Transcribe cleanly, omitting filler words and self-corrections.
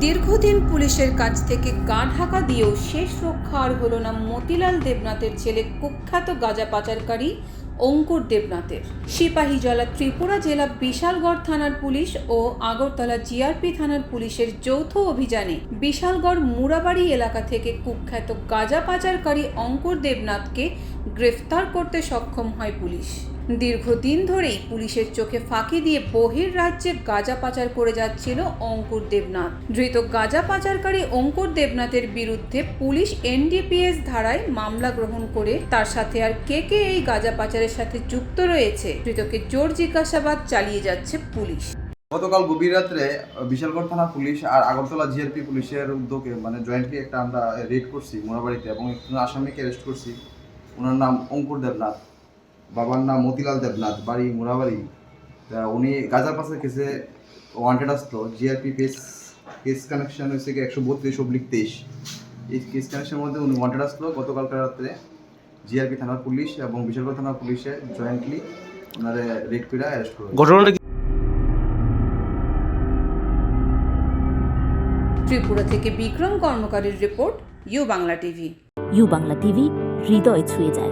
দীর্ঘদিন পুলিশের কাছ থেকে গা ঢাকা দিয়েও শেষ রক্ষা আর হলো না মতিলাল দেবনাথের ছেলে কুখ্যাত গাঁজা পাচারকারী অঙ্কুর দেবনাথের। সিপাহীজলা ত্রিপুরা জেলা বিশালগড় থানার পুলিশ ও আগরতলা জিআরপি থানার পুলিশের যৌথ অভিযানে বিশালগড় মুরাবাড়ি এলাকা থেকে কুখ্যাত গাঁজা পাচারকারী অঙ্কুর দেবনাথকে গ্রেফতার করতে সক্ষম হয় পুলিশ। দীর্ঘদিন ধরেই পুলিশের চোখে ফাঁকি দিয়ে বহির্রাজ্যে গাঁজা পাচার করে যাচ্ছিল অঙ্কুর দেবনাথ। ধৃত গাঁজা পাচারকারী অঙ্কুর দেবনাথের বিরুদ্ধে পুলিশ এনডিপিএস ধারায় মামলা গ্রহণ করে তার সাথে আর কে এই গাঁজা পাচারের সাথে যুক্ত রয়েছে ধৃতকে জোর জিজ্ঞাসাবাদ চালিয়ে যাচ্ছে পুলিশ। গতকাল গভীর রাত্রে বিশালগড় থানা পুলিশ আর আগরতলা জিআরপি পুলিশের উদ্যোগে জয়েন্টলি একটা আমরা রেড করছি মোরাবাড়িতে এবং একজন আসামিকে অ্যারেস্ট করছি। ওনার নাম অঙ্কুর দেবনাথ, বাবার নাম মতিলাল দেবনাথ, বাড়ি মুরাবাড়ি। উনি গাঁজা পাচার কেসে ওয়ান্টেড আসতো। জিআরপি কেস কানেকশন হয়েছে কি 132/23। এই কেস কানেকশনের মধ্যে উনি ওয়ান্টেড আসলো গতকালকার রাত্রে। জিআরপি থানার পুলিশ এবং বিশালগড় থানার পুলিশে জয়েন্টলি ওনারে রেড করে অ্যারেস্ট করে। ত্রিপুরা থেকে বিক্রম কর্মকারীর report, U Bangla TV. U Bangla TV হৃদয় ছুঁয়ে যায়।